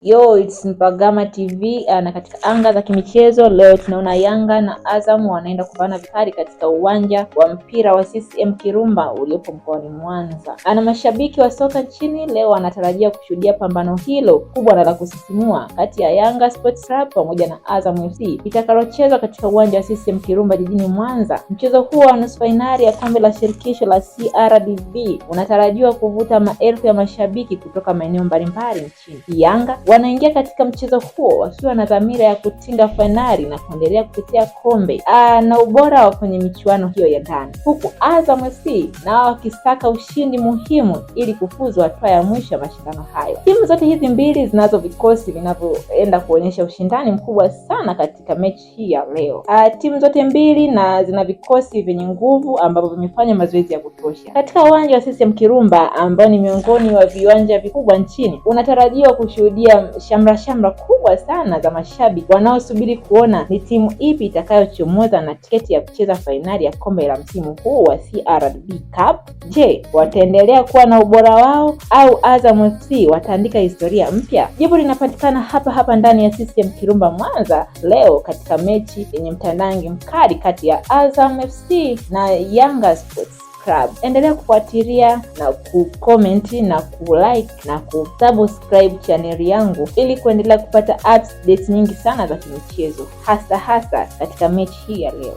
Yo, it's Mpagama TV na katika anga za kimichezo leo tunaona Yanga na Azam wanaenda kupambana vikali katika uwanja wa mpira wa CCM Kirumba uliopo mkoani Mwanza. Ana mashabiki wa soka nchini leo wanatarajia kushuhudia pambano hilo kubwa na la kusisimua kati ya Yanga Sports Club pamoja na Azam FC itakalochezwa katika uwanja wa CCM Kirumba jijini Mwanza. Mchezo huo wa nusu fainali ya kombe la shirikisho la CRDB unatarajiwa kuvuta maelfu ya mashabiki kutoka maeneo mbalimbali nchini. Yanga wanaingia katika mchezo huo wakiwa na dhamira ya kutinga fainali na kuendelea kutetea kombe na ubora wa kwenye michuano hiyo ya ndani, huku Azam FC nao wakisaka ushindi muhimu ili kufuzu hatua ya mwisho ya mashindano hayo. Timu zote hizi mbili zinazo vikosi vinavyoenda kuonyesha ushindani mkubwa sana katika mechi hii ya leo. Timu zote mbili na zina vikosi vyenye nguvu ambavyo vimefanya mazoezi ya kutosha. Katika uwanja wa CCM Kirumba ambao ni miongoni wa viwanja vikubwa nchini, unatarajiwa kushuhudia shamra kubwa sana za mashabiki wanaosubiri kuona ni timu ipi itakayochomoza na tiketi ya kucheza fainali ya kombe la msimu huu wa CRDB Cup. Je, wataendelea kuwa na ubora wao au Azam FC wataandika historia mpya? Jibu linapatikana hapa ndani ya CCM Kirumba Mwanza leo katika mechi yenye mtandange mkali kati ya Azam FC na Yanga Sports Club. Endelea kufuatilia na kucomment na kulike na kusubscribe channel yangu ili kuendelea kupata updates nyingi sana za kimichezo hasa katika mechi hii ya leo.